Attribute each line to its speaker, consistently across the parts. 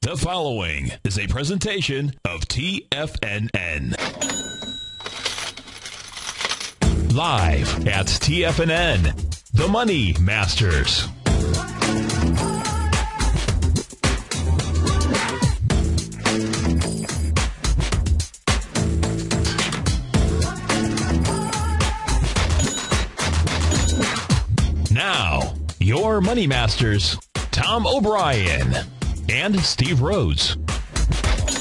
Speaker 1: The following is a presentation of TFNN. Live at TFNN, The Money Masters. Now, your Money Masters, Tom O'Brien and Steve Rhodes.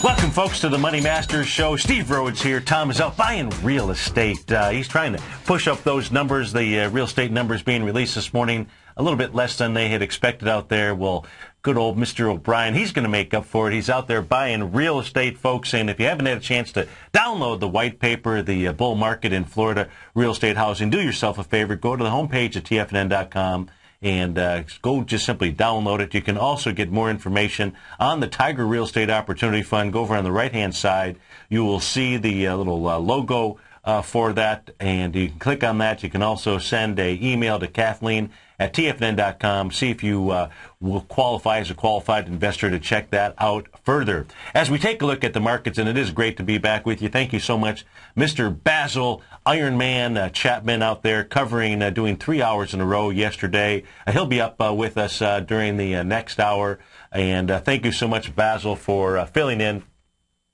Speaker 2: Welcome, folks, to the Money Masters Show. Steve Rhodes here. Tom is out buying real estate. He's trying to push up those numbers. The real estate numbers being released this morning, a little bit less than they had expected out there. Well, good old Mr. O'Brien, he's going to make up for it. He's out there buying real estate, folks. And if you haven't had a chance to download the white paper, the bull market in Florida real estate housing, do yourself a favor. Go to the homepage at tfnn.com. And go just simply download it. You can also get more information on the Tiger Real Estate Opportunity Fund. Go over on the right-hand side. You will see the little logo for that, and you can click on that. You can also send an email to Kathleen at tfnn.com. See if you will qualify as a qualified investor to check that out further. As we take a look at the markets, and it is great to be back with you. Thank you so much, Mr. Basil Ironman Chapman out there covering, doing 3 hours in a row yesterday. He'll be up with us during the next hour. And thank you so much, Basil, for filling in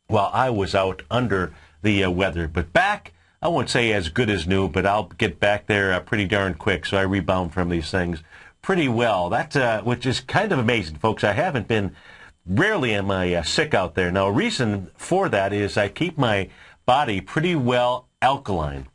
Speaker 2: while I was out under the weather. But back, I won't say as good as new, but I'll get back there pretty darn quick, so I rebound from these things pretty well. That, which is kind of amazing, folks. I haven't been, rarely am I sick out there. Now, a reason for that is I keep my body pretty well alkaline.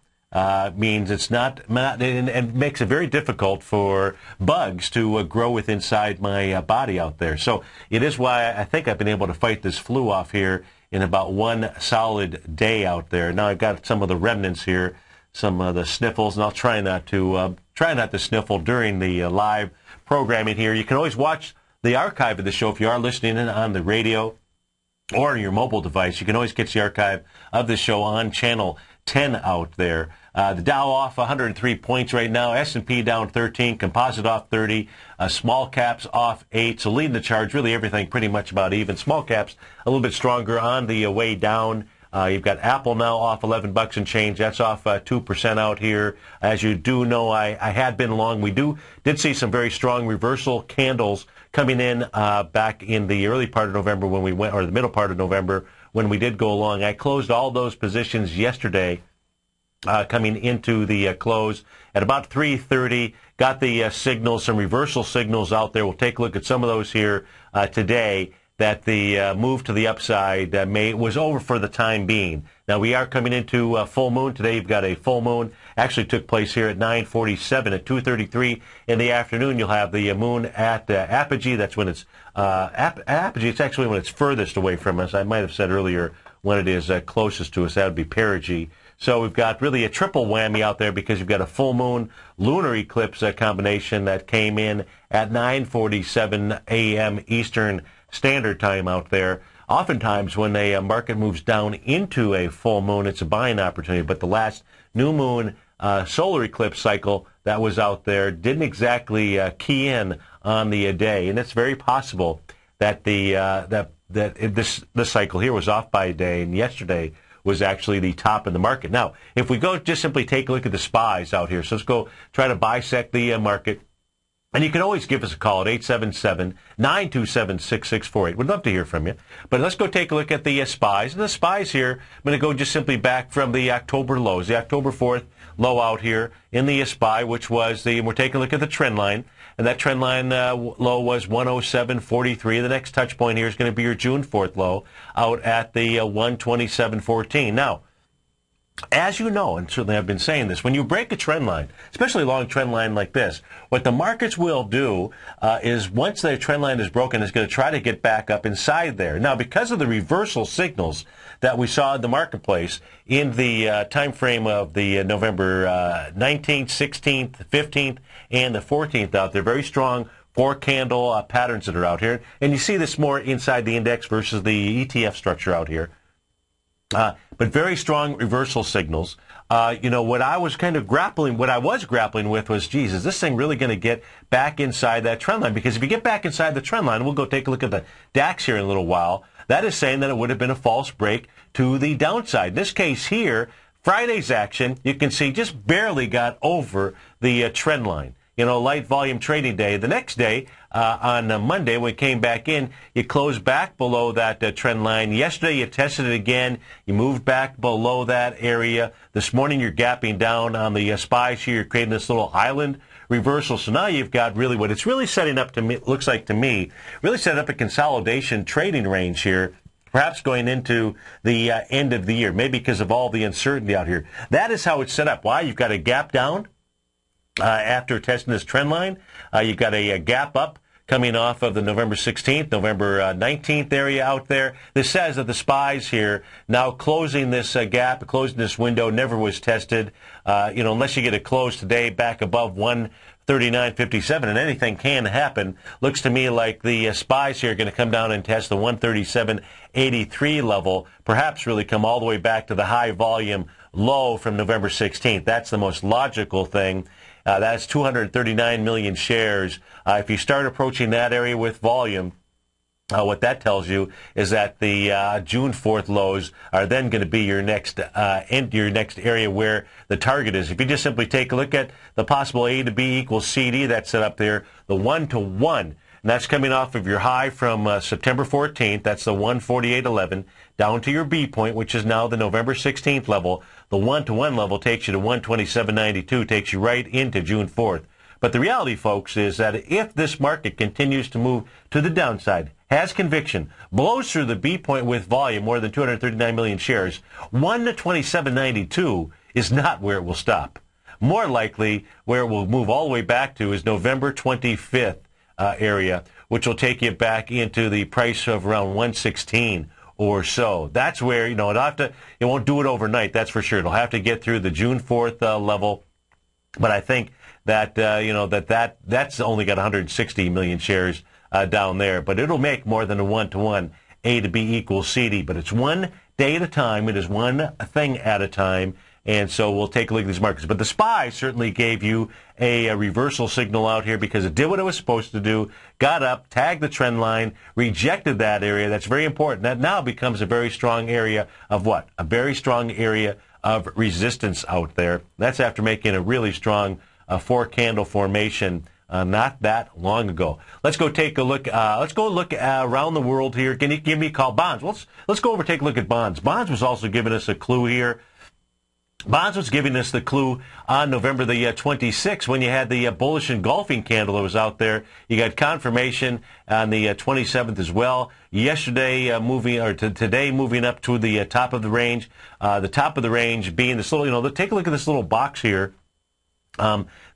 Speaker 2: Means it's not and makes it very difficult for bugs to grow with inside my body out there. So it is why I think I've been able to fight this flu off here in about one solid day out there. Now I've got some of the remnants here, some of the sniffles, and I'll try not to sniffle during the live programming here. You can always watch the archive of the show if you are listening in on the radio or your mobile device. You can always catch the archive of the show on channel 10 out there. The Dow off 103 points right now. S&P down 13. Composite off 30. Small caps off 8. So leading the charge, really everything pretty much about even. Small caps a little bit stronger on the way down. You've got Apple now off 11 bucks and change. That's off 2% out here. As you do know, I had been long. We did see some very strong reversal candles coming in back in the early part of November when we went, or the middle part of November when we did go along. I closed all those positions yesterday. Coming into the close at about 3:30, got the signals, some reversal signals out there. We'll take a look at some of those here today. That the move to the upside was over for the time being. Now we are coming into full moon today. You've got a full moon. Actually took place here at 9:47 at 2:33 in the afternoon. You'll have the moon at apogee. That's when it's apogee. It's actually when it's furthest away from us. I might have said earlier when it is closest to us. That would be perigee. So we've got really a triple whammy out there because you've got a full moon lunar eclipse combination that came in at 9:47 a.m. Eastern Standard Time out there. Oftentimes when a market moves down into a full moon, it's a buying opportunity. But the last new moon solar eclipse cycle that was out there didn't exactly key in on the day. And it's very possible that this cycle here was off by a day, and yesterday was actually the top in the market. Now, if we go just simply take a look at the SPYs out here, so let's go try to bisect the market. And you can always give us a call at 877-927-6648. We'd love to hear from you. But let's go take a look at the SPYs. And the SPYs here, I'm going to go just simply back from the October lows, the October 4th low out here in the SPY, which was we're taking a look at the trend line. And that trend line low was 107.43. The next touch point here is going to be your June 4th low out at the 127.14. Now, as you know, and certainly I've been saying this, when you break a trend line, especially a long trend line like this, what the markets will do is once the trend line is broken, it's going to try to get back up inside there. Now, because of the reversal signals that we saw in the marketplace in the time frame of the November 19th, 16th, 15th, and the 14th out there, very strong four-candle patterns that are out here. And you see this more inside the index versus the ETF structure out here. But very strong reversal signals. What I was grappling with was, geez, is this thing really going to get back inside that trend line? Because if you get back inside the trend line, we'll go take a look at the DAX here in a little while. That is saying that it would have been a false break to the downside. In this case here, Friday's action, you can see, just barely got over the trend line. Light volume trading day. The next day, on Monday, when it came back in, you closed back below that trend line. Yesterday, you tested it again. You moved back below that area. This morning, you're gapping down on the SPYs here. You're creating this little island reversal. So now you've got really what it's really setting up to me, looks like to me, really set up a consolidation trading range here, perhaps going into the end of the year, maybe because of all the uncertainty out here. That is how it's set up. Why? You've got a gap down. After testing this trend line, you've got a gap up coming off of the November 16th, November 19th area out there. This says that the SPYs here now closing this gap, closing this window, never was tested. Unless you get it closed today back above 139.57, and anything can happen. Looks to me like the SPYs here are going to come down and test the 137.83 level, perhaps really come all the way back to the high volume low from November 16th. That's the most logical thing. That's 239 million shares. If you start approaching that area with volume, what that tells you is that the June 4th lows are then going to be your next area where the target is. If you just simply take a look at the possible A to B equals CD, that's set up there, the 1-to-1. And that's coming off of your high from September 14th. That's the 148.11 down to your B point, which is now the November 16th level. The 1-to-1 level takes you to 127.92, takes you right into June 4th. But the reality, folks, is that if this market continues to move to the downside, has conviction, blows through the B point with volume, more than 239 million shares, 127.92 is not where it will stop. More likely, where it will move all the way back to is November 25th area, which will take you back into the price of around 116 or so. That's where, it won't do it overnight, that's for sure. It'll have to get through the June 4th level. But I think that, that's only got 160 million shares down there. But it'll make more than a 1-to-1 A to B equals CD. But it's one day at a time. It is one thing at a time. And so we'll take a look at these markets. But the SPY certainly gave you a reversal signal out here because it did what it was supposed to do, got up, tagged the trend line, rejected that area. That's very important. That now becomes a very strong area of what? A very strong area of resistance out there. That's after making a really strong four-candle formation not that long ago. Let's go take a look. Let's go look around the world here. Can you give me a call? Bonds. Let's go over and take a look at bonds. Bonds was also giving us a clue here. Bonds was giving us the clue on November the 26th when you had the bullish engulfing candle that was out there. You got confirmation on the 27th as well. Yesterday today moving up to the top of the range. The top of the range being this little, take a look at this little box here.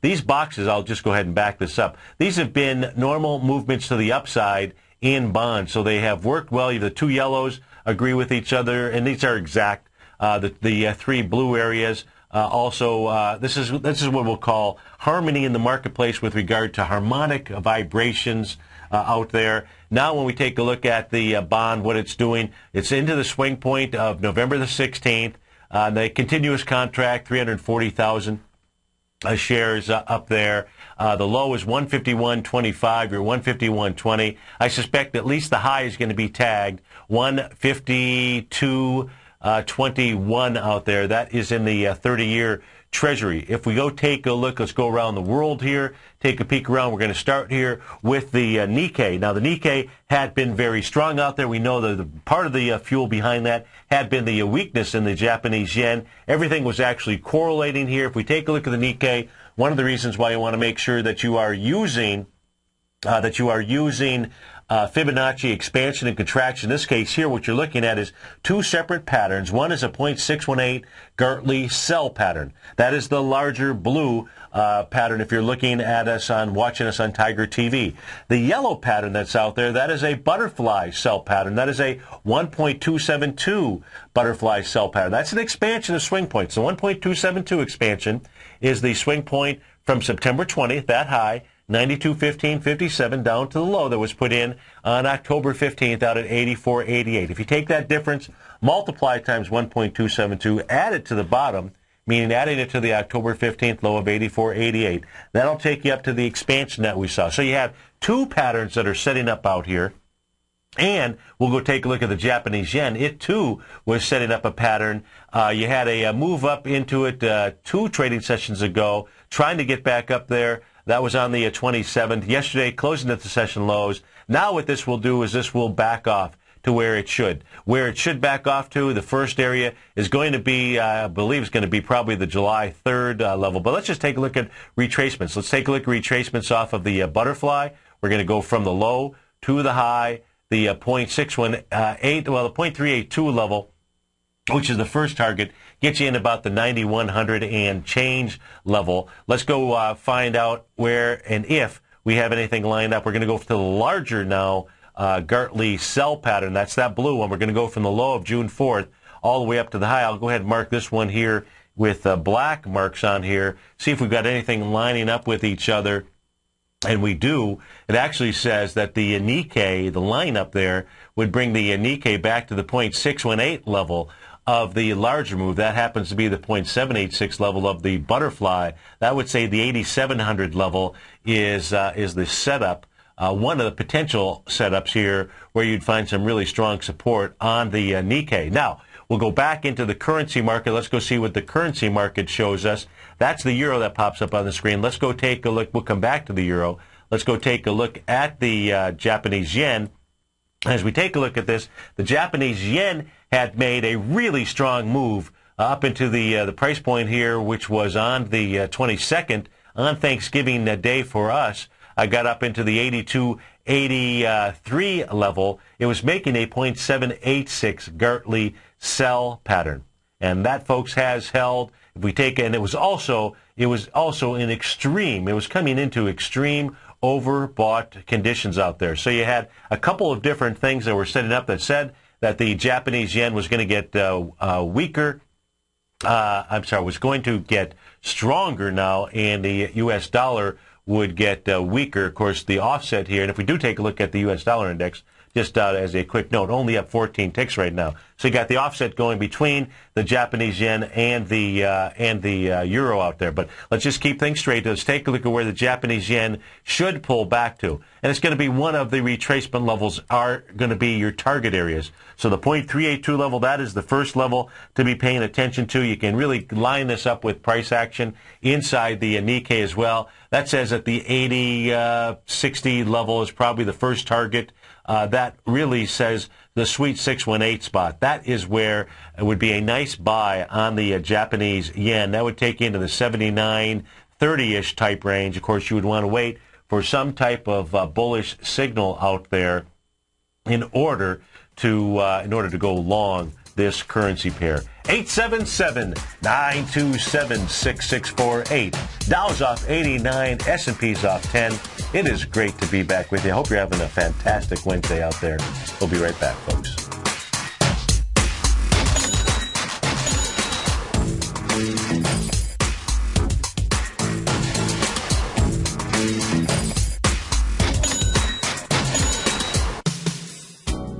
Speaker 2: These boxes, I'll just go ahead and back this up. These have been normal movements to the upside in bonds, so they have worked well. The two yellows agree with each other, and these are exact. The three blue areas also. This is what we'll call harmony in the marketplace with regard to harmonic vibrations out there. Now, when we take a look at the bond, what it's doing, it's into the swing point of November the 16th. The continuous contract, 340,000 shares up there. The low is 151.25. You're 151.20. I suspect at least the high is going to be tagged 152.21 out there. That is in the 30-year Treasury. If we go take a look, let's go around the world here, take a peek around. We're going to start here with the Nikkei. Now, the Nikkei had been very strong out there. We know that the part of the fuel behind that had been the weakness in the Japanese yen. Everything was actually correlating here. If we take a look at the Nikkei, one of the reasons why you want to make sure that you are using Fibonacci expansion and contraction. In this case here, what you're looking at is two separate patterns. One is a 0.618 Gartley sell pattern. That is the larger blue pattern if you're looking at us watching us on Tiger TV. The yellow pattern that's out there, that is a butterfly sell pattern. That is a 1.272 butterfly sell pattern. That's an expansion of swing points. The 1.272 expansion is the swing point from September 20th, that high, 92.15.57 down to the low that was put in on October 15th out at 84.88. If you take that difference, multiply times 1.272, add it to the bottom, meaning adding it to the October 15th low of 84.88, that'll take you up to the expansion that we saw. So you have two patterns that are setting up out here. And we'll go take a look at the Japanese yen. It, too, was setting up a pattern. You had a move up into it 2 trading sessions ago, trying to get back up there. That was on the 27th. Yesterday, closing at the session lows. Now what this will do is this will back off to where it should. Where it should back off to, the first area is going to be, I believe it's going to be probably the July 3rd level. But let's just take a look at retracements. Let's take a look at retracements off of the butterfly. We're going to go from the low to the high. The 0.618, well, the 0.382 level, which is the first target, gets you in about the 9,100 and change level. Let's go find out where and if we have anything lined up. We're going to go to the larger now Gartley sell pattern. That's that blue one. We're going to go from the low of June 4th all the way up to the high. I'll go ahead and mark this one here with black marks on here, see if we've got anything lining up with each other. And we do. It actually says that the Nikkei, the line up there, would bring the Nikkei back to the 0.618 level of the larger move. That happens to be the 0.786 level of the butterfly. That would say the 8,700 level is the setup, one of the potential setups here where you'd find some really strong support on the Nikkei. Now, we'll go back into the currency market. Let's go see what the currency market shows us. That's the euro that pops up on the screen. Let's go take a look. We'll come back to the euro. Let's go take a look at the Japanese yen. As we take a look at this, the Japanese yen had made a really strong move up into the price point here, which was on the 22nd on Thanksgiving Day for us. I got up into the 82.83 level. It was making a 0.786 Gartley sell pattern, and that, folks, has held. If we take, and it was also in extreme. It was coming into extreme overbought conditions out there. So you had a couple of different things that were setting up that said that the Japanese yen was going to get weaker. Was going to get stronger now, and the U.S. dollar would get weaker. Of course, the offset here, and if we do take a look at the U.S. dollar index, just as a quick note, only up 14 ticks right now. So you got the offset going between the Japanese yen and the euro out there. But let's just keep things straight. Let's take a look at where the Japanese yen should pull back to. And it's going to be one of the retracement levels are going to be your target areas. So the 0.382 level, that is the first level to be paying attention to. You can really line this up with price action inside the Nikkei as well. That says that the 80.60 level is probably the first target. That really says the sweet 618 spot. That is where it would be a nice buy on the Japanese yen. That would take you into the 79.30-ish type range. Of course, you would want to wait for some type of bullish signal out there in order to go long this currency pair. 877-927-6648. Dow's off 89, S&P's off 10. It is great to be back with you. I hope you're having a fantastic Wednesday out there. We'll be right back, folks.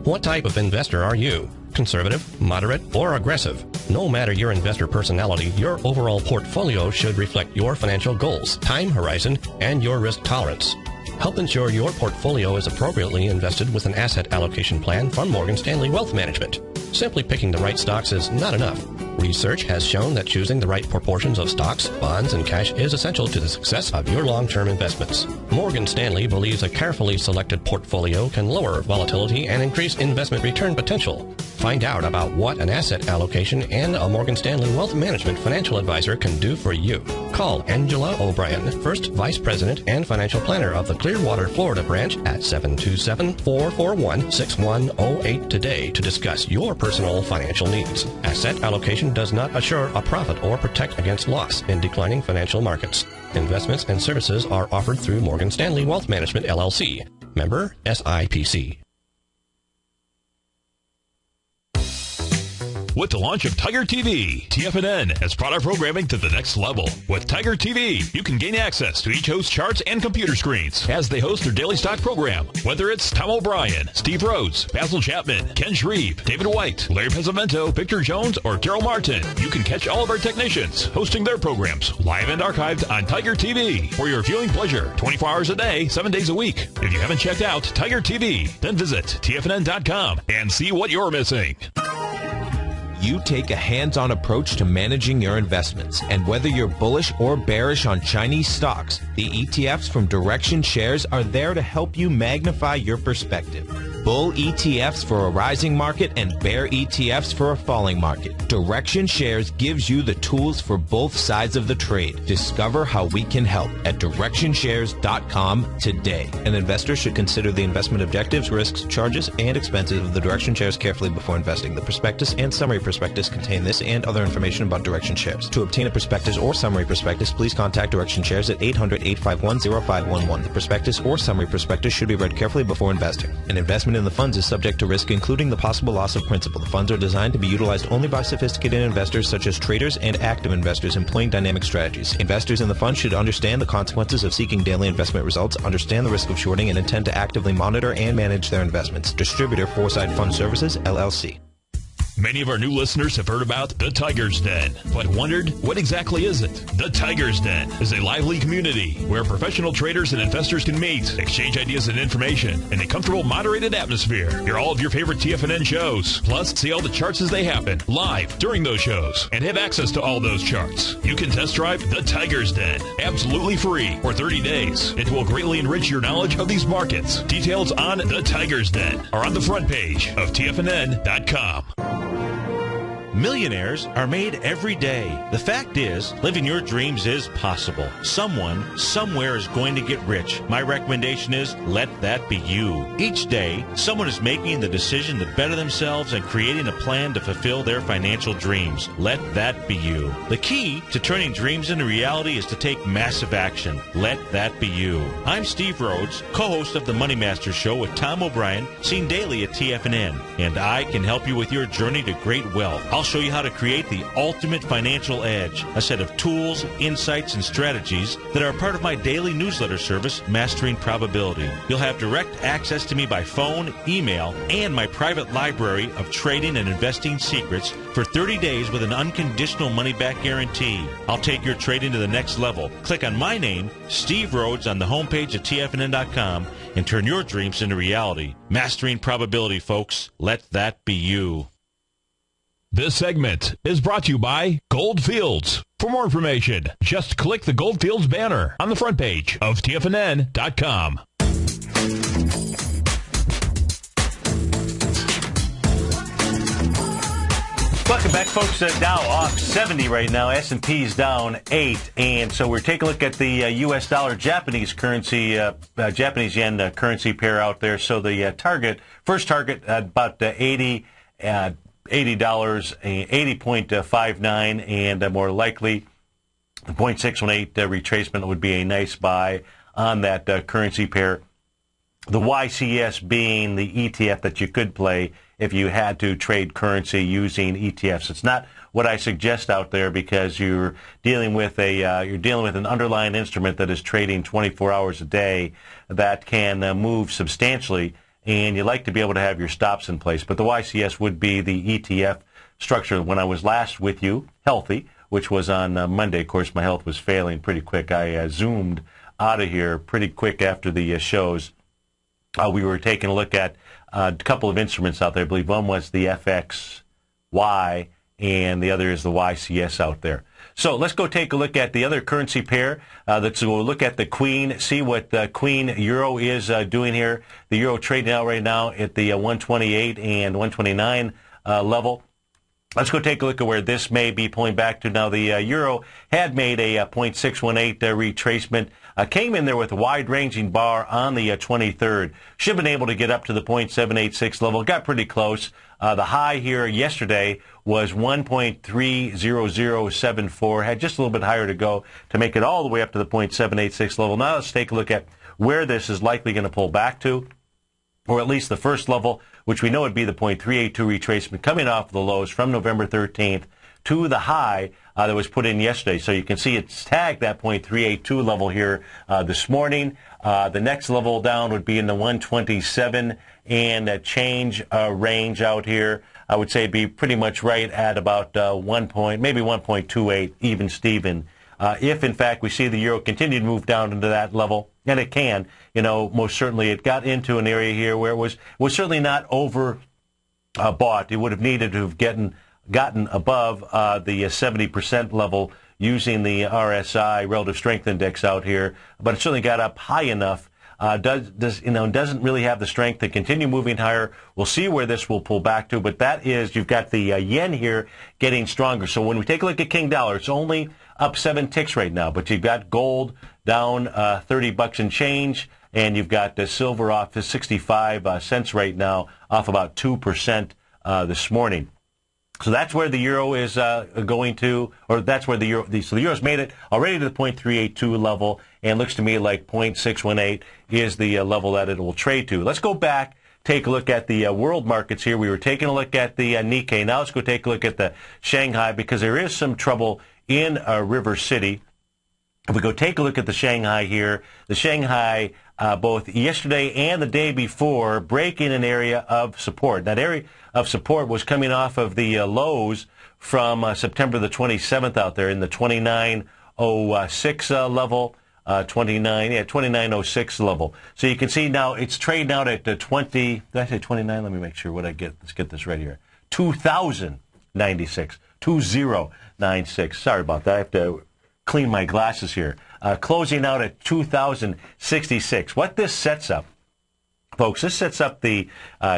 Speaker 3: What type of investor are you? Conservative, moderate, or aggressive? No matter your investor personality, your overall portfolio should reflect your financial goals, time horizon, and your risk tolerance. Help ensure your portfolio is appropriately invested with an asset allocation plan from Morgan Stanley Wealth Management. Simply picking the right stocks is not enough. Research has shown that choosing the right proportions of stocks, bonds, and cash is essential to the success of your long-term investments. Morgan Stanley believes a carefully selected portfolio can lower volatility and increase investment return potential. Find out about what an asset allocation and a Morgan Stanley Wealth Management financial advisor can do for you. Call Angela O'Brien, First Vice President and Financial Planner of the Clearwater, Florida branch at 727-441-6108 today to discuss your personal financial needs. Asset allocation does not assure a profit or protect against loss in declining financial markets. Investments and services are offered through Morgan Stanley Wealth Management, LLC. Member SIPC.
Speaker 1: with the launch of Tiger TV. TFNN has brought our programming to the next level. With Tiger TV, you can gain access to each host's charts and computer screens as they host their daily stock program. Whether it's Tom O'Brien, Steve Rhodes, Basil Chapman, Ken Shreve, David White, Larry Pesavento, Victor Jones, or Carol Martin, you can catch all of our technicians hosting their programs live and archived on Tiger TV for your viewing pleasure 24 hours a day, 7 days a week. If you haven't checked out Tiger TV, then visit TFNN.com and see what you're missing.
Speaker 4: You take a hands-on approach to managing your investments, and whether you're bullish or bearish on Chinese stocks, the ETFs from Direction Shares are there to help you magnify your perspective. Bull ETFs for a rising market and bear ETFs for a falling market. Direction Shares gives you the tools for both sides of the trade. Discover how we can help at DirectionShares.com today. An investor should consider the investment objectives, risks, charges, and expenses of the Direction Shares carefully before investing. The prospectus and summary prospectus contain this and other information about Direction Shares. To obtain a prospectus or summary prospectus, please contact Direction Shares at 800-851-0511. The prospectus or summary prospectus should be read carefully before investing. An investment in the funds is subject to risk, including the possible loss of principal. The funds are designed to be utilized only by sophisticated investors such as traders and active investors employing dynamic strategies. Investors in the fund should understand the consequences of seeking daily investment results, understand the risk of shorting, and intend to actively monitor and manage their investments. Distributor Foresight Fund Services, LLC.
Speaker 1: Many of our new listeners have heard about the Tiger's Den, but wondered, what exactly is it? The Tiger's Den is a lively community where professional traders and investors can meet, exchange ideas and information in a comfortable, moderated atmosphere. Hear all of your favorite TFNN shows, plus see all the charts as they happen live during those shows, and have access to all those charts. You can test drive the Tiger's Den absolutely free for 30 days. It will greatly enrich your knowledge of these markets. Details on the Tiger's Den are on the front page of TFNN.com.
Speaker 2: Millionaires are made every day. The fact is, living your dreams is possible. Someone, somewhere is going to get rich. My recommendation is, let that be you. Each day, someone is making the decision to better themselves and creating a plan to fulfill their financial dreams. Let that be you. The key to turning dreams into reality is to take massive action. Let that be you. I'm Steve Rhodes, co-host of the Money Masters Show with Tom O'Brien, seen daily at TFNN, and I can help you with your journey to great wealth. I'll show you how to create the ultimate financial edge, a set of tools, insights, and strategies that are part of my daily newsletter service, Mastering Probability. You'll have direct access to me by phone, email, and my private library of trading and investing secrets for 30 days with an unconditional money-back guarantee. I'll take your trading to the next level. Click on my name, Steve Rhodes, on the homepage of TFNN.com and turn your dreams into reality. Mastering Probability, folks. Let that be you.
Speaker 1: This segment is brought to you by Goldfields. For more information, just click the Goldfields banner on the front page of TFNN.com.
Speaker 2: Welcome back, folks. Dow off 70 right now. S&P's down 8. And so we're taking a look at the U.S. dollar Japanese currency, Japanese yen currency pair out there. So the first target at about $80, $80.59, and more likely the 0.618 retracement would be a nice buy on that currency pair. The YCS being the ETF that you could play if you had to trade currency using ETFs. It's not what I suggest out there because you're dealing with an underlying instrument that is trading 24 hours a day that can move substantially, and you like to be able to have your stops in place. But the YCS would be the ETF structure. When I was last with you, healthy, which was on Monday, of course, my health was failing pretty quick. I zoomed out of here pretty quick after the shows. We were taking a look at a couple of instruments out there. I believe one was the FXY, and the other is the YCS out there. So let's go take a look at the other currency pair. Let's go look at the Queen, see what the Queen Euro is doing here. The Euro trading out right now at the 128 and 129 level. Let's go take a look at where this may be pulling back to. Now, the Euro had made a 0.618 retracement. Came in there with a wide-ranging bar on the 23rd. Should have been able to get up to the 0.786 level. Got pretty close. The high here yesterday was 1.30074. Had just a little bit higher to go to make it all the way up to the 0.786 level. Now let's take a look at where this is likely going to pull back to, or at least the first level which we know would be the 0.382 retracement coming off the lows from November 13th to the high that was put in yesterday. So you can see it's tagged that 0.382 level here this morning. The next level down would be in the 127 and a change range out here. I would say it'd be pretty much right at about maybe 1.28 even Steven. If, in fact, we see the euro continue to move down into that level, and it can, most certainly it got into an area here where it was certainly not over bought. It would have needed to have gotten above the 70% level using the RSI, Relative Strength Index out here, but it certainly got up high enough. Doesn't really have the strength to continue moving higher. We'll see where this will pull back to, but that is, you've got the yen here getting stronger. So when we take a look at King Dollar, it's only up 7 ticks right now, but you've got gold down $30 and change, and you've got silver off to 65 cents right now, off about 2% this morning. So that's where the euro is going to, or that's where the euro's made it already to the 0.382 level, and looks to me like 0.618 is the level that it will trade to. Let's go back, take a look at the world markets here. We were taking a look at the Nikkei. Now let's go take a look at the Shanghai, because there is some trouble in River City. If we go take a look at the Shanghai here, the Shanghai both yesterday and the day before breaking an area of support. That area of support was coming off of the lows from September the 27th out there in the 2906 level, 2906 level. So you can see now it's trading out at 20. Did I say 29? Let me make sure what I get. Let's get this right here. 2096. 2096. Sorry about that. I have to clean my glasses here. Closing out at 2066. What this sets up, folks, this sets up the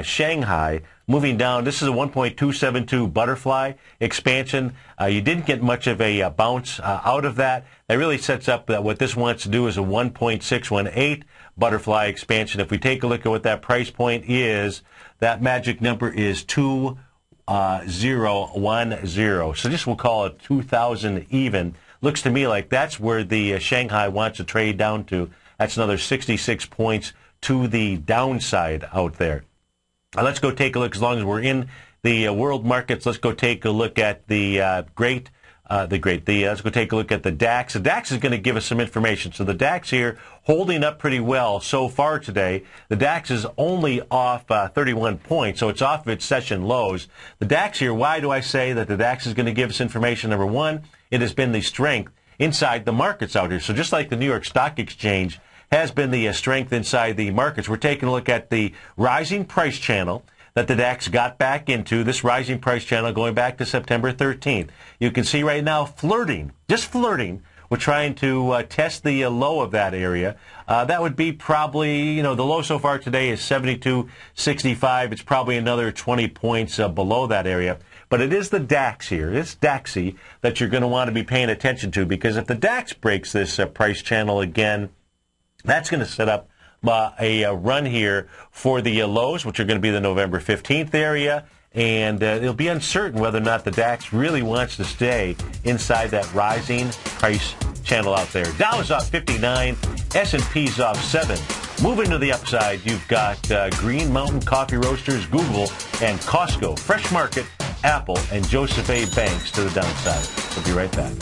Speaker 2: Shanghai moving down. This is a 1.272 butterfly expansion. You didn't get much of a bounce out of that. That really sets up that what this wants to do is a 1.618 butterfly expansion. If we take a look at what that price point is, that magic number is 2010. So just we'll call it 2000 even. Looks to me like that's where the Shanghai wants to trade down to. That's another 66 points to the downside out there. Let's go take a look, as long as we're in the world markets, let's go take a look at let's go take a look at the DAX. The DAX is going to give us some information. So the DAX here holding up pretty well so far today. The DAX is only off 31 points, so it's off of its session lows. The DAX here, why do I say that the DAX is going to give us information? Number one, it has been the strength inside the markets out here. So just like the New York Stock Exchange has been the strength inside the markets, we're taking a look at the rising price channel that the DAX got back into, this rising price channel going back to September 13th. You can see right now just flirting. We're trying to test the low of that area. That would be probably, the low so far today is 72.65. It's probably another 20 points below that area. But it is the DAX here, it's DAXy, that you're going to want to be paying attention to, because if the DAX breaks this price channel again, that's going to set up a run here for the lows, which are going to be the November 15th area, and it'll be uncertain whether or not the DAX really wants to stay inside that rising price channel out there. Dow's off 59, S&P's off 7. Moving to the upside, you've got Green Mountain Coffee Roasters, Google, and Costco, Fresh Market, Apple, and Joseph A. Banks to the downside. We'll be right back.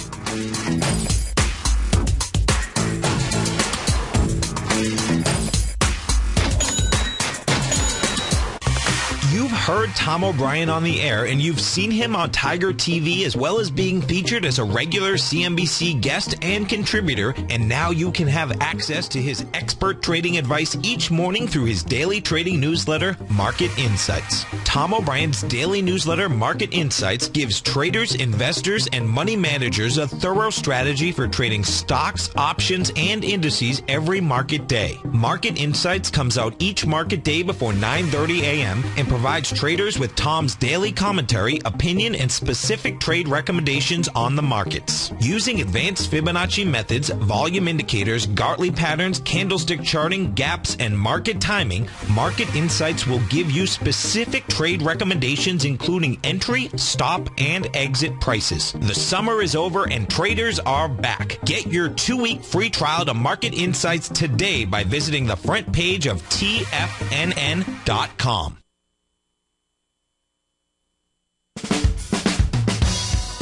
Speaker 4: You've heard Tom O'Brien on the air, and you've seen him on Tiger TV, as well as being featured as a regular CNBC guest and contributor, and now you can have access to his expert trading advice each morning through his daily trading newsletter, Market Insights. Tom O'Brien's daily newsletter, Market Insights, gives traders, investors, and money managers a thorough strategy for trading stocks, options, and indices every market day. Market Insights comes out each market day before 9:30 a.m. and provides traders with Tom's daily commentary, opinion, and specific trade recommendations on the markets. Using advanced Fibonacci methods, volume indicators, Gartley patterns, candlestick charting, gaps, and market timing, Market Insights will give you specific trade recommendations, including entry, stop, and exit prices. The summer is over and traders are back. Get your 2-week free trial to Market Insights today by visiting the front page of TFNN.com.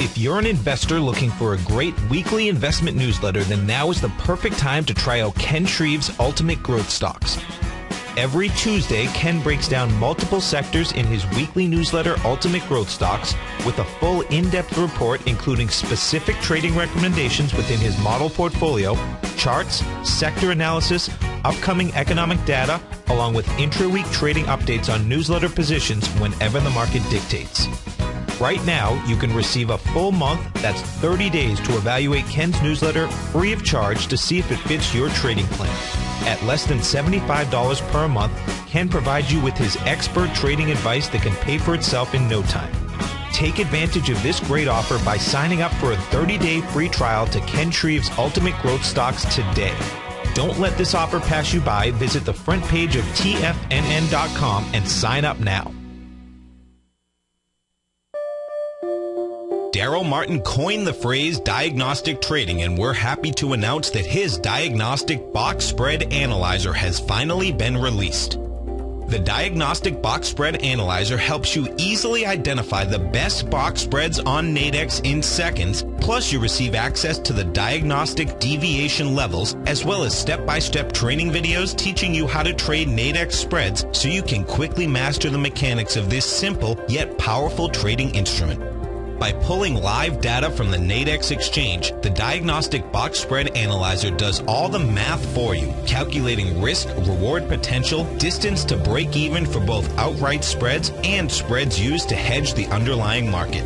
Speaker 4: If you're an investor looking for a great weekly investment newsletter, then now is the perfect time to try out Ken Shreve's Ultimate Growth Stocks. Every Tuesday, Ken breaks down multiple sectors in his weekly newsletter, Ultimate Growth Stocks, with a full in-depth report including specific trading recommendations within his model portfolio, charts, sector analysis, upcoming economic data, along with intra-week trading updates on newsletter positions whenever the market dictates. Right now, you can receive a full month, that's 30 days, to evaluate Ken's newsletter free of charge to see if it fits your trading plan. At less than $75 per month, Ken provides you with his expert trading advice that can pay for itself in no time. Take advantage of this great offer by signing up for a 30-day free trial to Ken Shreve's Ultimate Growth Stocks today. Don't let this offer pass you by. Visit the front page of TFNN.com and sign up now.
Speaker 3: Daryl Martin coined the phrase diagnostic trading, and we're happy to announce that his diagnostic box spread analyzer has finally been released. The Diagnostic Box Spread Analyzer helps you easily identify the best box spreads on Nadex in seconds, plus you receive access to the diagnostic deviation levels, as well as step-by-step training videos teaching you how to trade Nadex spreads so you can quickly master the mechanics of this simple yet powerful trading instrument. By pulling live data from the Nadex exchange, the Diagnostic Box Spread Analyzer does all the math for you, calculating risk, reward potential, distance to break even for both outright spreads and spreads used to hedge the underlying market.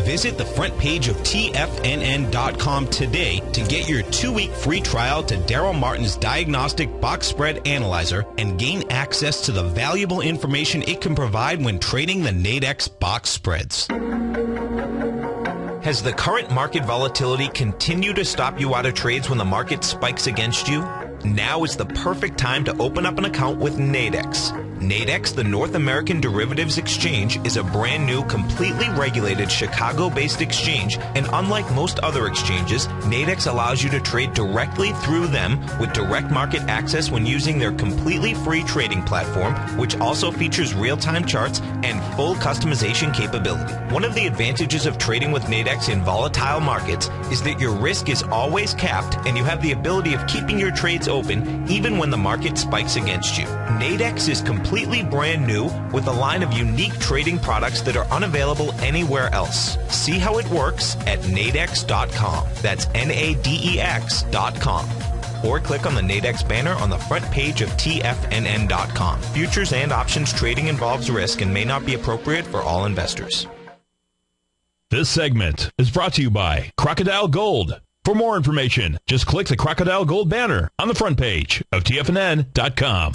Speaker 3: Visit the front page of TFNN.com today to get your 2-week free trial to Daryl Martin's Diagnostic Box Spread Analyzer and gain access to the valuable information it can provide when trading the Nadex box spreads.
Speaker 4: Has the current market volatility continued to stop you out of trades when the market spikes against you? Now is the perfect time to open up an account with Nadex. Nadex, the North American Derivatives Exchange, is a brand new, completely regulated Chicago-based exchange, and unlike most other exchanges, Nadex allows you to trade directly through them with direct market access when using their completely free trading platform, which also features real-time charts and full customization capability. One of the advantages of trading with Nadex in volatile markets is that your risk is always capped and you have the ability of keeping your trades open even when the market spikes against you. Nadex is completely brand new with a line of unique trading products that are unavailable anywhere else. See how it works at nadex.com. That's NADEX.com. Or click on the Nadex banner on the front page of TFNN.com. Futures and options trading involves risk and may not be appropriate for all investors.
Speaker 1: This segment is brought to you by Crocodile Gold. For more information, just click the Crocodile Gold banner on the front page of TFNN.com.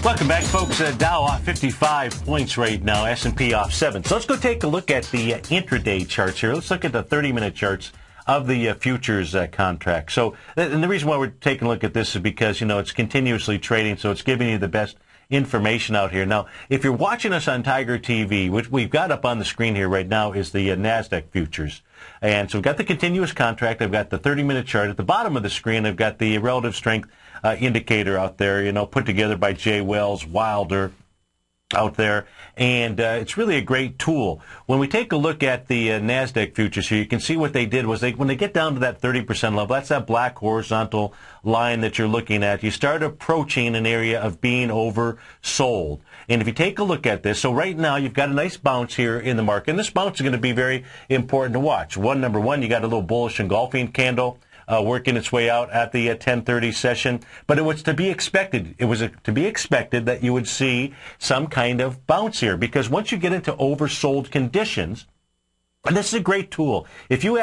Speaker 2: Welcome back, folks. Dow off 55 points right now, S&P off 7. So let's go take a look at the intraday charts here. Let's look at the 30-minute charts of the futures contract. So, and the reason why we're taking a look at this is because, you know, it's continuously trading, so it's giving you the best information out here. Now, if you're watching us on Tiger TV, which we've got up on the screen here right now is the NASDAQ futures. And so we've got the continuous contract. I've got the 30-minute chart. At the bottom of the screen, I've got the relative strength indicator out there, you know, put together by Jay Wells Wilder out there. And it's really a great tool. When we take a look at the NASDAQ futures here, you can see what they did was when they get down to that 30% level, that's that black horizontal line that you're looking at, you start approaching an area of being oversold. And if you take a look at this, so right now you've got a nice bounce here in the market. And this bounce is going to be very important to watch. Number one, you got a little bullish engulfing candle working its way out at the 10:30 session. But it was to be expected. It was to be expected that you would see some kind of bounce here, because once you get into oversold conditions, and this is a great tool. If you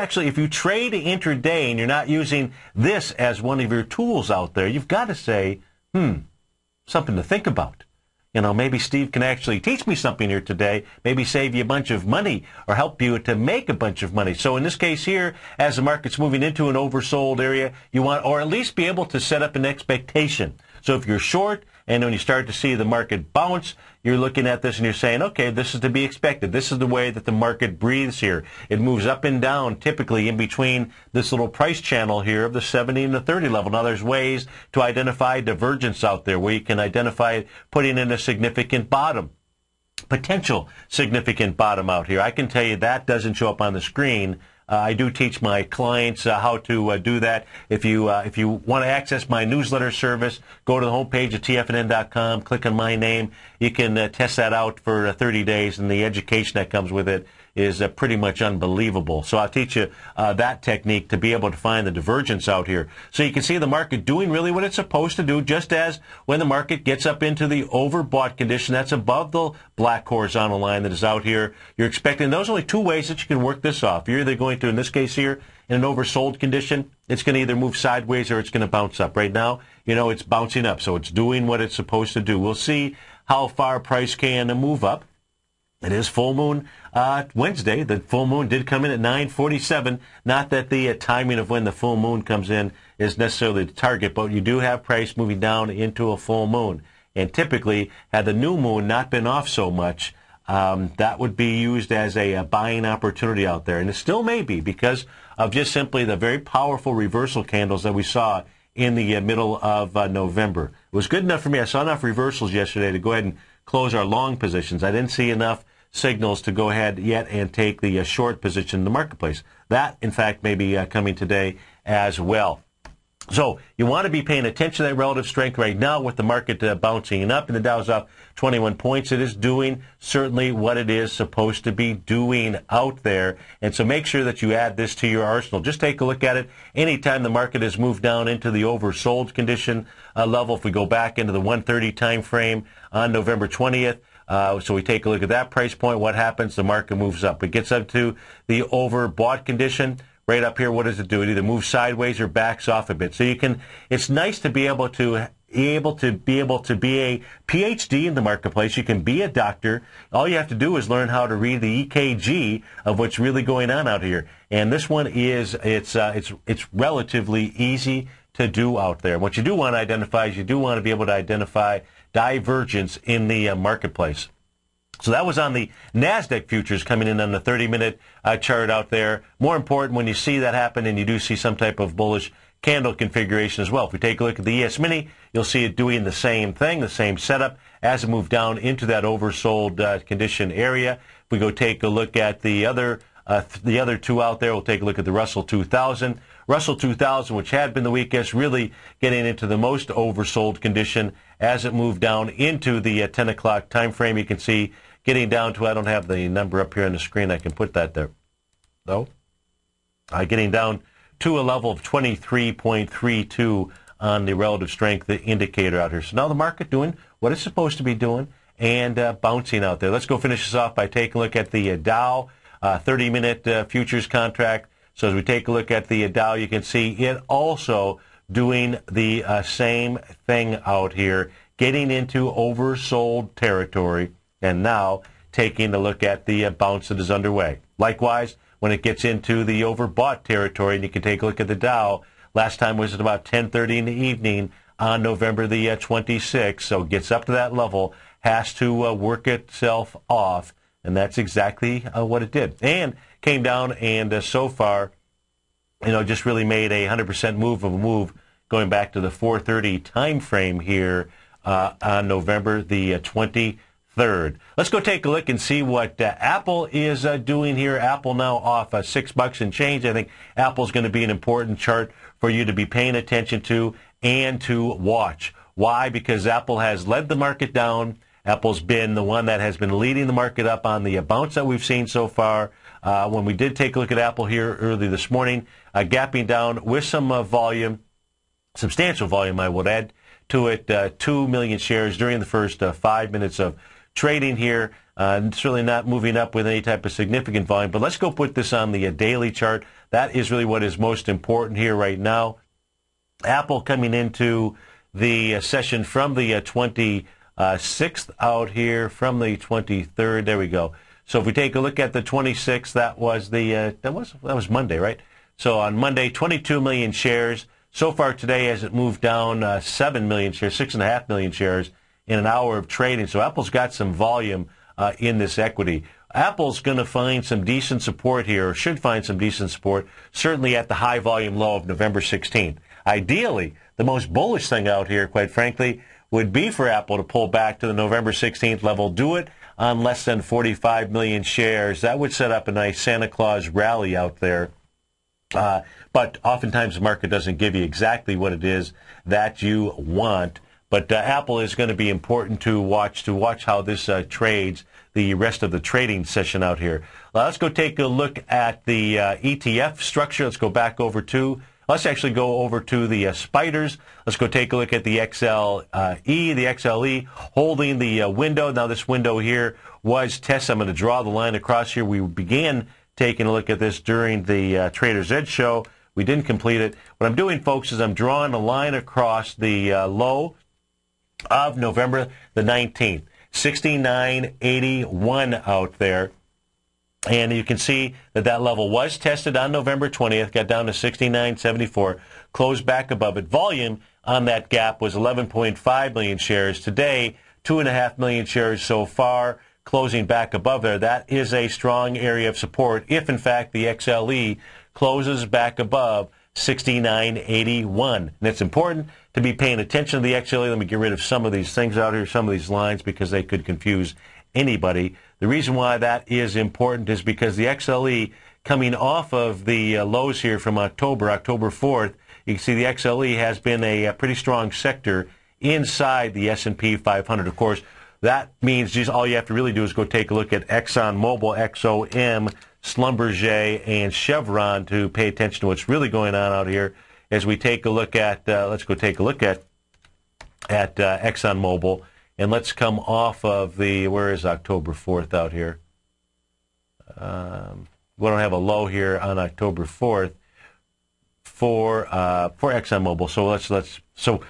Speaker 2: trade intraday and you're not using this as one of your tools out there, you've got to say, something to think about. You know, maybe Steve can actually teach me something here today, maybe save you a bunch of money or help you to make a bunch of money. So in this case here, as the market's moving into an oversold area, you want, or at least be able to set up an expectation. So if you're short And when you start to see the market bounce, you're looking at this and you're saying, okay, this is to be expected. This is the way that the market breathes here. It moves up and down, typically in between this little price channel here of the 70 and the 30 level. Now, there's ways to identify divergence out there where you can identify putting in a significant bottom, potential significant bottom out here. I can tell you that doesn't show up on the screen. I do teach my clients how to do that. If you want to access my newsletter service, go to the homepage at tfnn.com, click on my name. You can test that out for 30 days, and the education that comes with it is pretty much unbelievable. So I'll teach you that technique to be able to find the divergence out here. So you can see the market doing really what it's supposed to do, just as when the market gets up into the overbought condition, that's above the black horizontal line that is out here. You're expecting those only two ways that you can work this off. You're either going to, in this case here, in an oversold condition, it's going to either move sideways or it's going to bounce up. Right now, it's bouncing up, so it's doing what it's supposed to do. We'll see how far price can move up. It is full moon Wednesday. The full moon did come in at 9:47. Not that the timing of when the full moon comes in is necessarily the target, but you do have price moving down into a full moon. And typically, had the new moon not been off so much, that would be used as a buying opportunity out there. And it still may be because of just simply the very powerful reversal candles that we saw in the middle of November. It was good enough for me. I saw enough reversals yesterday to go ahead and close our long positions. I didn't see enough signals to go ahead yet and take the short position in the marketplace. That, in fact, may be coming today as well. So you want to be paying attention to that relative strength right now with the market bouncing up, and the Dow's up 21 points. It is doing certainly what it is supposed to be doing out there. And so make sure that you add this to your arsenal. Just take a look at it. Anytime the market has moved down into the oversold condition level, if we go back into the 130 time frame on November 20th, so we take a look at that price point, what happens? The market moves up. It gets up to the overbought condition. Right up here, what does it do? It either moves sideways or backs off a bit. So it's nice to be able to be a PhD in the marketplace. You can be a doctor. All you have to do is learn how to read the EKG of what's really going on out here. And this one it's relatively easy to do out there. What you do want to identify is you do want to be able to identify divergence in the marketplace. So that was on the NASDAQ futures coming in on the 30-minute chart out there. More important, when you see that happen and you do see some type of bullish candle configuration as well. If we take a look at the ES Mini, you'll see it doing the same thing, the same setup as it moved down into that oversold condition area. If we go take a look at the other two out there, we'll take a look at the Russell 2000. Russell 2000, which had been the weakest, really getting into the most oversold condition as it moved down into the 10 o'clock time frame. You can see getting down to, I don't have the number up here on the screen. I can put that there, though. Getting down to a level of 23.32 on the relative strength indicator out here. So now the market doing what it's supposed to be doing and bouncing out there. Let's go finish this off by taking a look at the Dow 30-minute futures contract. So as we take a look at the Dow, you can see it also doing the same thing out here, getting into oversold territory, and now taking a look at the bounce that is underway. Likewise, when it gets into the overbought territory, and you can take a look at the Dow, last time was at about 10:30 in the evening on November the 26th, so it gets up to that level, has to work itself off, and that's exactly what it did. And came down and so far, just really made a 100% move going back to the 4:30 time frame here on November the 23rd. Let's go take a look and see what Apple is doing here. Apple now off $6 and change. I think Apple's going to be an important chart for you to be paying attention to and to watch. Why? Because Apple has led the market down. Apple's been the one that has been leading the market up on the bounce that we've seen so far. When we did take a look at Apple here early this morning, gapping down with some volume, substantial volume, I would add to it, 2 million shares during the first 5 minutes of trading here. It's really not moving up with any type of significant volume. But let's go put this on the daily chart. That is really what is most important here right now. Apple coming into the session from the 26th out here, from the 23rd. There we go. So if we take a look at the 26th, that was Monday, right? So on Monday, 22 million shares. So far today, as it moved down 7 million shares, 6.5 million shares, in an hour of trading. So Apple's got some volume in this equity. Apple's going to find some decent support here, or should find some decent support, certainly at the high volume low of November 16th. Ideally, the most bullish thing out here, quite frankly, would be for Apple to pull back to the November 16th level. Do it on less than 45 million shares. That would set up a nice Santa Claus rally out there. But oftentimes the market doesn't give you exactly what it is that you want. But Apple is going to be important to watch how this trades the rest of the trading session out here. Let's go take a look at the ETF structure. Let's go back over to, let's actually go over to the spiders. Let's go take a look at the XLE. The XLE holding the window. Now this window here was tested. I'm going to draw the line across here. We began taking a look at this during the Trader's Edge show. We didn't complete it. What I'm doing, folks, is I'm drawing a line across the low of November the 19th. 69.81 out there. And you can see that that level was tested on November 20th, got down to 69.74, closed back above it. Volume on that gap was 11.5 million shares. Today, 2.5 million shares so far, closing back above there. That is a strong area of support if, in fact, the XLE closes back above 69.81. And it's important to be paying attention to the XLE. Let me get rid of some of these things out here, some of these lines, because they could confuse anybody. The reason why that is important is because the XLE coming off of the lows here from October 4th, you can see the XLE has been a pretty strong sector inside the S&P 500. Of course, that means just all you have to really do is go take a look at ExxonMobil, XOM, Schlumberger, and Chevron to pay attention to what's really going on out here as we take a look at, let's go take a look at ExxonMobil, and let's come off of the, where is October 4th out here? We don't have a low here on October 4th for ExxonMobil, so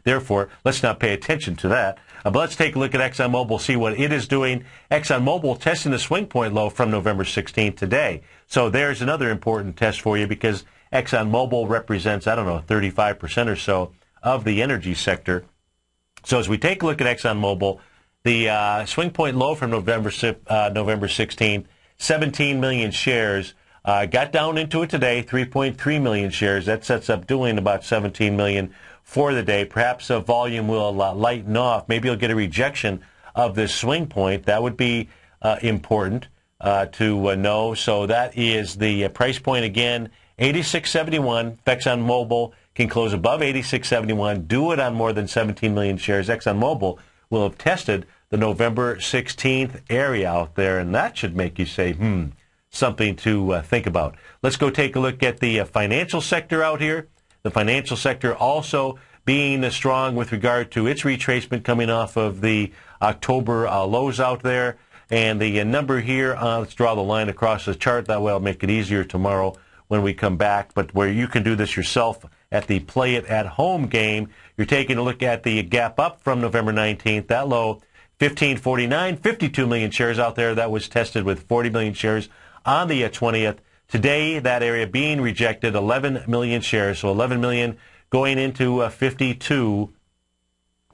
Speaker 2: therefore, let's not pay attention to that. But let's take a look at ExxonMobil, see what it is doing. ExxonMobil testing the swing point low from November 16th today. So there's another important test for you because ExxonMobil represents, 35% or so of the energy sector. So as we take a look at ExxonMobil, the swing point low from November 16th, 17 million shares, got down into it today, 3.3 million shares. That sets up doing about 17 million for the day. Perhaps volume will lighten off. Maybe you'll get a rejection of this swing point. That would be important to know. So that is the price point again, 86.71. ExxonMobil can close above 86.71. Do it on more than 17 million shares. ExxonMobil will have tested the November 16th area out there, and that should make you say, something to think about. Let's go take a look at the financial sector out here. The financial sector also being strong with regard to its retracement coming off of the October lows out there. And the number here, let's draw the line across the chart. That way I'll make it easier tomorrow when we come back. But where you can do this yourself at the Play It at Home game, you're taking a look at the gap up from November 19th. That low, 1549, 52 million shares out there. That was tested with 40 million shares on the 20th. Today, that area being rejected, 11 million shares, so 11 million going into 52.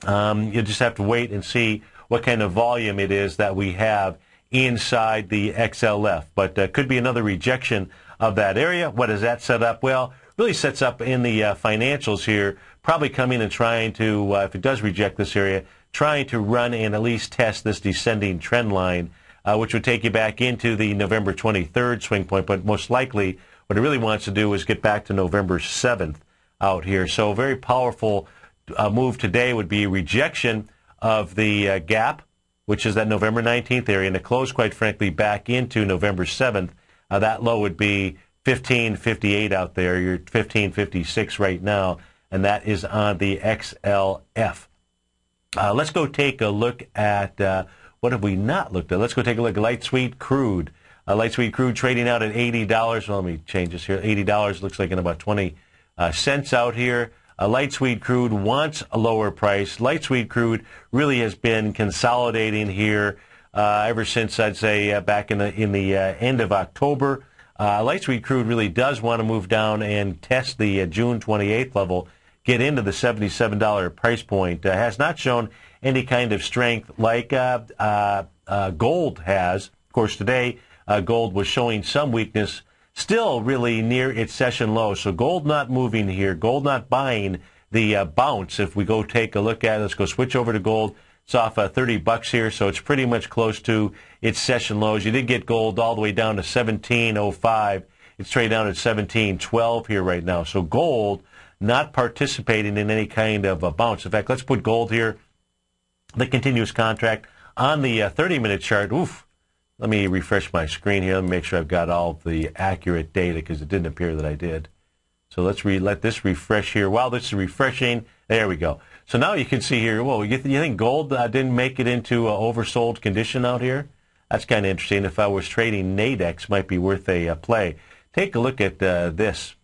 Speaker 2: You just have to wait and see what kind of volume it is that we have inside the XLF. But could be another rejection of that area. What does that set up? Well, really sets up in the financials here, probably coming and trying to, if it does reject this area, trying to run and at least test this descending trend line, which would take you back into the November 23rd swing point. But most likely, what it really wants to do is get back to November 7th out here. So a very powerful move today would be rejection of the gap, which is that November 19th area, and to close, quite frankly, back into November 7th. That low would be 1558 out there. You're 1556 right now, and that is on the XLF. Let's go take a look at what have we not looked at. Let's go take a look at light sweet crude. Light sweet crude trading out at $80. Well, let me change this here. $80 looks like in about 20 cents out here. Light sweet crude wants a lower price. Light sweet crude really has been consolidating here ever since, I'd say, back in the end of October. Light sweet crude really does want to move down and test the June 28th level, get into the $77 price point. Has not shown any kind of strength like gold has. Of course, today gold was showing some weakness, still really near its session low. So gold not moving here, gold not buying the bounce. If we go take a look at it, let's go switch over to gold. It's off $30 here, so it's pretty much close to its session lows. You did get gold all the way down to 17.05. It's trading down at 17.12 here right now. So gold not participating in any kind of a bounce. In fact, let's put gold here, the continuous contract on the 30-minute chart. Oof. Let me refresh my screen here. Let me make sure I've got all of the accurate data because it didn't appear that I did. So let's let this refresh here. While this is refreshing, there we go. So now you can see here, well, you think gold didn't make it into oversold condition out here? That's kind of interesting. If I was trading Nadex, might be worth a play. Take a look at this.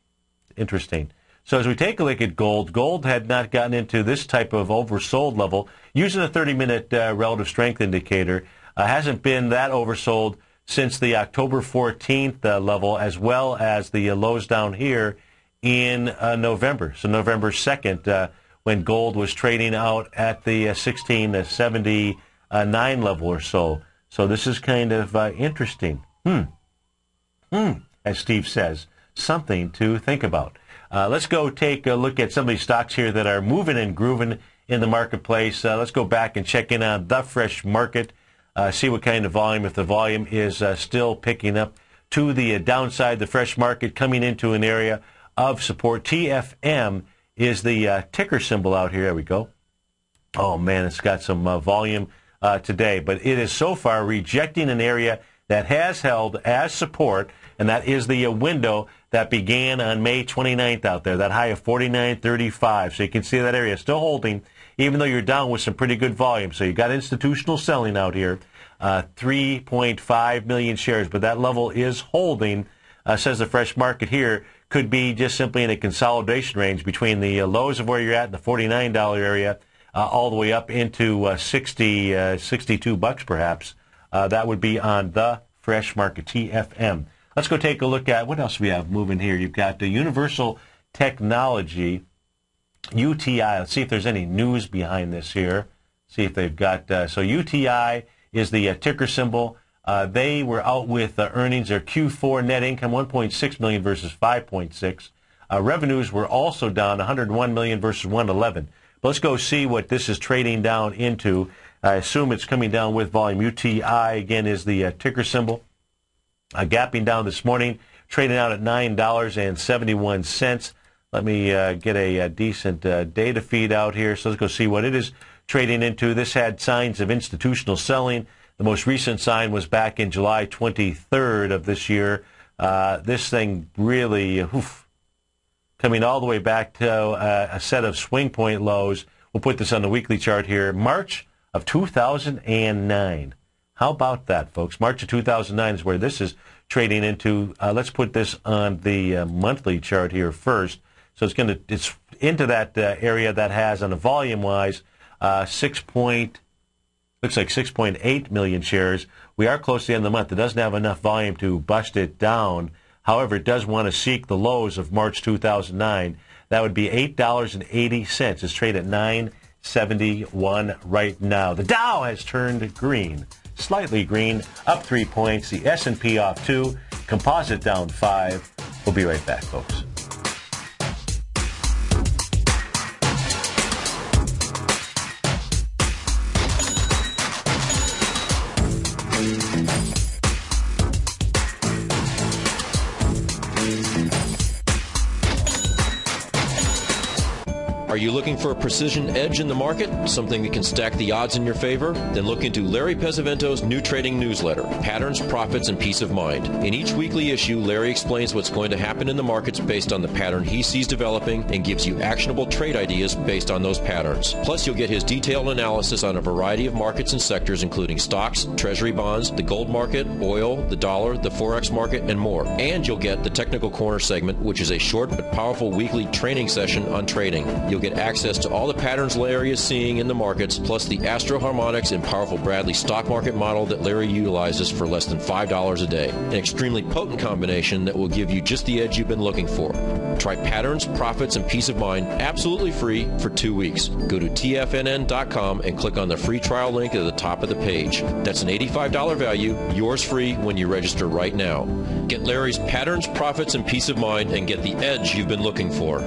Speaker 2: Interesting. So as we take a look at gold, gold had not gotten into this type of oversold level. Using a 30-minute relative strength indicator, hasn't been that oversold since the October 14th level, as well as the lows down here in November. So November 2nd, when gold was trading out at the 1679 level or so. So this is kind of interesting. As Steve says, something to think about. Let's go take a look at some of these stocks here that are moving and grooving in the marketplace. Let's go back and check in on the fresh market, see what kind of volume, if the volume is still picking up to the downside. The fresh market coming into an area of support. TFM is the ticker symbol out here. There we go. Oh, man, it's got some volume today, but it is so far rejecting an area that has held as support, and that is the window that began on May 29th out there, that high of 49.35. So you can see that area still holding, even though you're down with some pretty good volume. So you got institutional selling out here, 3.5 million shares, but that level is holding, says the fresh market here. Could be just simply in a consolidation range between the lows of where you're at in the $49 area all the way up into $62 perhaps. That would be on the fresh market, TFM. Let's go take a look at what else we have moving here. You've got the Universal Technology, UTI. Let's see if there's any news behind this here. See if they've got, so UTI is the ticker symbol. They were out with earnings. Their Q4 net income, $1.6 million versus $5.6. Revenues were also down, $101 million versus $111. But let's go see what this is trading down into. I assume it's coming down with volume. UTI, again, is the ticker symbol. Gapping down this morning, trading out at $9.71. Let me get a decent data feed out here. So let's go see what it is trading into. This had signs of institutional selling. The most recent sign was back in July 23rd of this year. This thing really coming all the way back to a set of swing point lows. We'll put this on the weekly chart here. March of 2009. How about that, folks? March of 2009 is where this is trading into. Let's put this on the monthly chart here first. So it's into that area that has, on a volume-wise, looks like 6.8 million shares. We are close to the end of the month. It doesn't have enough volume to bust it down. However, it does want to seek the lows of March 2009. That would be $8.80. It's traded at $9.71 right now. The Dow has turned green, slightly green, up 3 points. The S&P off 2, composite down 5. We'll be right back, folks.
Speaker 5: Are you looking for a precision edge in the market? Something that can stack the odds in your favor? Then look into Larry Pesavento's new trading newsletter, Patterns, Profits, and Peace of Mind. In each weekly issue, Larry explains what's going to happen in the markets based on the pattern he sees developing and gives you actionable trade ideas based on those patterns. Plus, you'll get his detailed analysis on a variety of markets and sectors, including stocks, treasury bonds, the gold market, oil, the dollar, the forex market, and more. And you'll get the Technical Corner segment, which is a short but powerful weekly training session on trading. You'll get get access to all the patterns Larry is seeing in the markets, plus the Astro Harmonics and powerful Bradley stock market model that Larry utilizes for less than $5 a day. An extremely potent combination that will give you just the edge you've been looking for. Try patterns, profits, and peace of mind absolutely free for 2 weeks. Go to tfnn.com and click on the free trial link at the top of the page. That's an $85 value, yours free when you register right now. Get Larry's patterns, profits, and peace of mind and get the edge you've been looking for.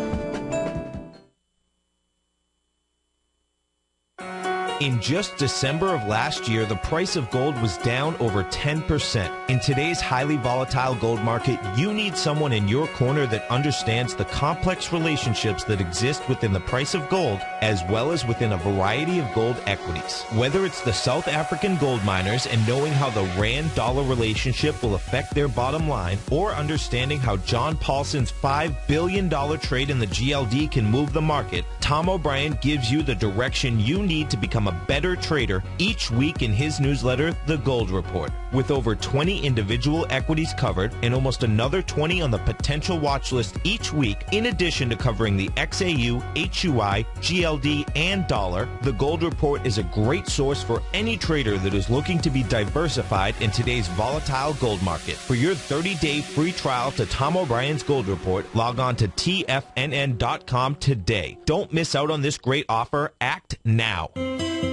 Speaker 4: In just December of last year, the price of gold was down over 10%. In today's highly volatile gold market, you need someone in your corner that understands the complex relationships that exist within the price of gold, as well as within a variety of gold equities. Whether it's the South African gold miners and knowing how the Rand-dollar relationship will affect their bottom line, or understanding how John Paulson's $5 billion trade in the GLD can move the market, Tom O'Brien gives you the direction you need to become a better trader each week in his newsletter, The Gold Report. With over 20 individual equities covered and almost another 20 on the potential watch list each week, in addition to covering the XAU, HUI, GLD, and dollar, The Gold Report is a great source for any trader that is looking to be diversified in today's volatile gold market. For your 30-day free trial to Tom O'Brien's Gold Report, log on to tfnn.com today. Don't miss out on this great offer. Act now.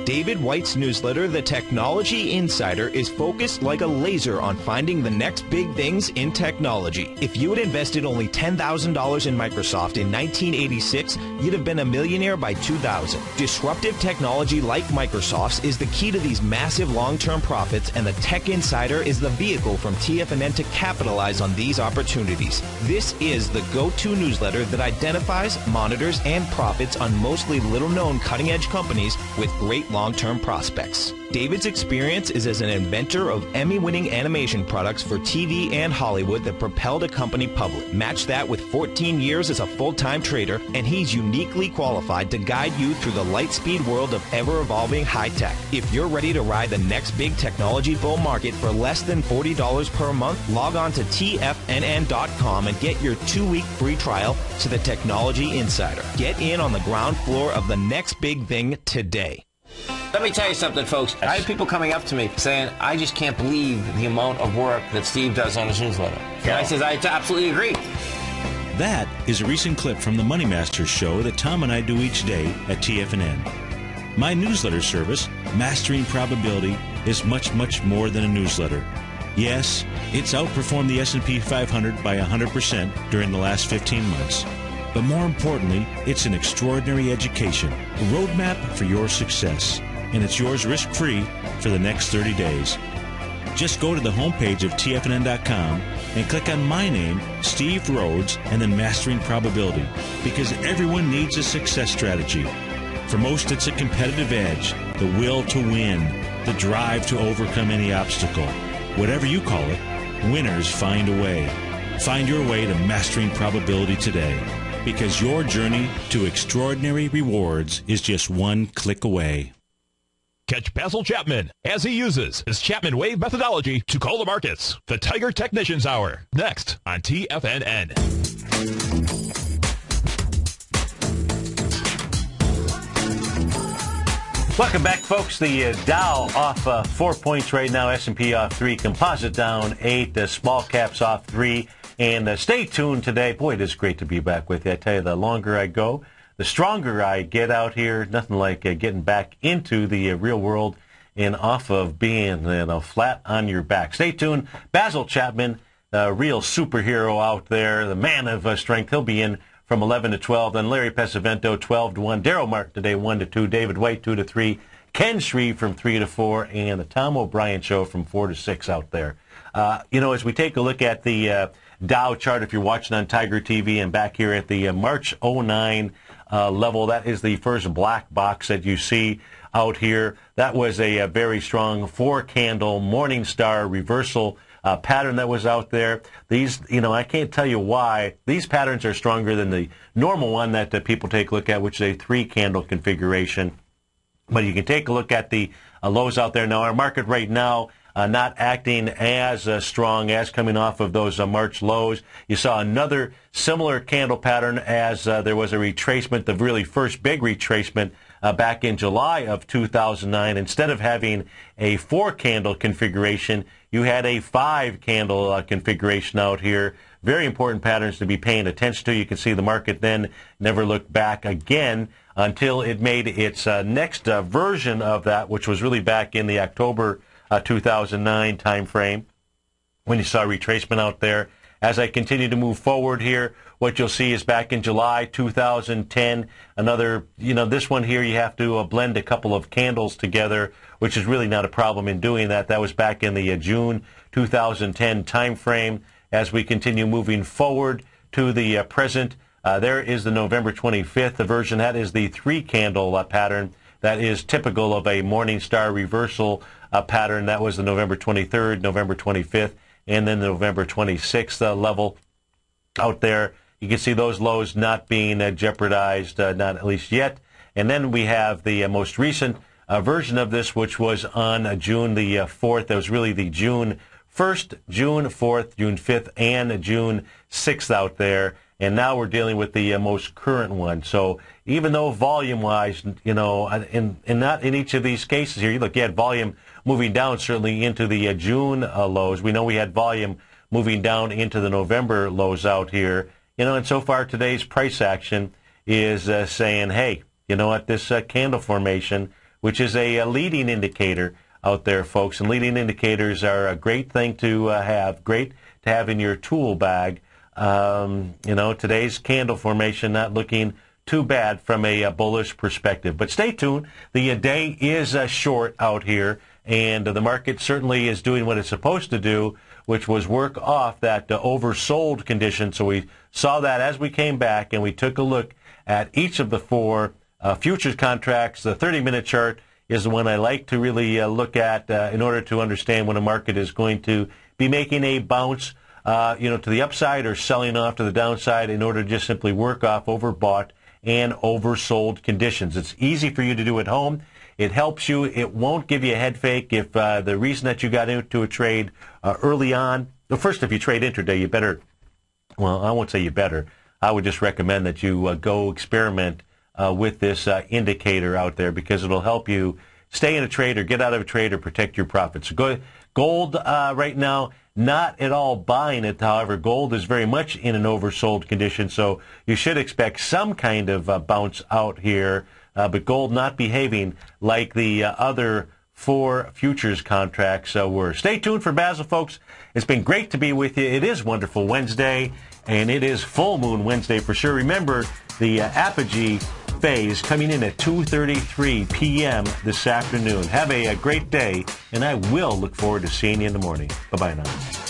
Speaker 4: David White's newsletter, The Technology Insider, is focused like a laser on finding the next big things in technology. If you had invested only $10,000 in Microsoft in 1986, you'd have been a millionaire by 2000. Disruptive technology like Microsoft's is the key to these massive long-term profits, and the Tech Insider is the vehicle from TFNN to capitalize on these opportunities. This is the go-to newsletter that identifies, monitors, and profits on mostly little-known cutting-edge companies with great long-term prospects. David's experience is as an inventor of Emmy-winning animation products for TV and Hollywood that propelled a company public. Match that with 14 years as a full-time trader, and he's uniquely qualified to guide you through the light-speed world of ever-evolving high-tech. If you're ready to ride the next big technology bull market for less than $40 per month, log on to tfnn.com and get your 2-week free trial to the Technology Insider. Get in on the ground floor of the next big thing today.
Speaker 6: Let me tell you something, folks. I have people coming up to me saying, I just can't believe the amount of work that Steve does on his newsletter. And I says, I absolutely agree.
Speaker 7: That is a recent clip from the Money Masters show that Tom and I do each day at TFNN. My newsletter service, Mastering Probability, is much, much more than a newsletter. Yes, it's outperformed the S&P 500 by 100% during the last 15 months. But more importantly, it's an extraordinary education, a roadmap for your success, and it's yours risk-free for the next 30 days. Just go to the homepage of TFNN.com and click on my name, Steve Rhodes, and then Mastering Probability, because everyone needs a success strategy. For most, it's a competitive edge, the will to win, the drive to overcome any obstacle. Whatever you call it, winners find a way. Find your way to Mastering Probability today, because your journey to extraordinary rewards is just one click away.
Speaker 1: Catch Basil Chapman as he uses his Chapman Wave methodology to call the markets. The Tiger Technicians Hour, next on TFNN.
Speaker 2: Welcome back, folks. The Dow off 4 points right now. S&P off 3. Composite down 8. The small caps off 3. And stay tuned today. Boy, it is great to be back with you. I tell you, the longer I go, the stronger I get out here. Nothing like getting back into the real world and off of being flat on your back. Stay tuned. Basil Chapman, a real superhero out there, the man of strength. He'll be in from 11 to 12. Then Larry Pesavento, 12 to 1. Daryl Martin today, 1 to 2. David White, 2 to 3. Ken Shreve from 3 to 4. And the Tom O'Brien Show from 4 to 6 out there. As we take a look at the Dow chart, if you're watching on Tiger TV, and back here at the March 09 level, that is the first black box that you see out here. That was a very strong 4-candle Morningstar reversal pattern that was out there. These, I can't tell you why. These patterns are stronger than the normal one that people take a look at, which is a 3-candle configuration. But you can take a look at the lows out there. Now, our market right now, not acting as strong as coming off of those March lows. You saw another similar candle pattern as there was a retracement, the really first big retracement back in July of 2009. Instead of having a 4-candle configuration, you had a 5-candle configuration out here. Very important patterns to be paying attention to. You can see the market then never looked back again until it made its next version of that, which was really back in the October 2009 time frame when you saw retracement out there. As I continue to move forward here, what you'll see is back in July 2010, another, this one here, you have to blend a couple of candles together, which is really not a problem in doing that. That was back in the June 2010 time frame. As we continue moving forward to the present, there is the November 25th version. That is the 3-candle pattern. That is typical of a Morningstar reversal pattern. That was the November 23rd, November 25th, and then the November 26th level out there. You can see those lows not being jeopardized, not at least yet. And then we have the most recent version of this, which was on June the 4th. That was really the June 1st, June 4th, June 5th, and June 6th out there. And now we're dealing with the most current one. So even though volume-wise, and not in each of these cases here, you had volume moving down certainly into the June lows. We know we had volume moving down into the November lows out here. And so far today's price action is saying, hey, you know what, this candle formation, which is a leading indicator out there, folks, and leading indicators are a great thing to have, great to have in your tool bag. Today's candle formation not looking too bad from a bullish perspective. But stay tuned. The day is short out here, and the market certainly is doing what it's supposed to do, which was work off that oversold condition. So we saw that as we came back, and we took a look at each of the 4 futures contracts. The 30-minute chart is the one I like to really look at in order to understand when a market is going to be making a bounce to the upside or selling off to the downside in order to just simply work off overbought and oversold conditions. It's easy for you to do at home. It helps you. It won't give you a head fake if the reason that you got into a trade early on. Well, first, if you trade intraday, you better, well, I won't say you better. I would just recommend that you go experiment with this indicator out there because it'll help you stay in a trade or get out of a trade or protect your profits. So gold right now, not at all buying it. However, gold is very much in an oversold condition, so you should expect some kind of bounce out here. But gold not behaving like the other 4 futures contracts were. Stay tuned for Basil, folks. It's been great to be with you. It is Wonderful Wednesday, and it is Full Moon Wednesday for sure. Remember, the apogee phase coming in at 2:33 p.m. this afternoon. Have a great day, and I will look forward to seeing you in the morning. Bye-bye now.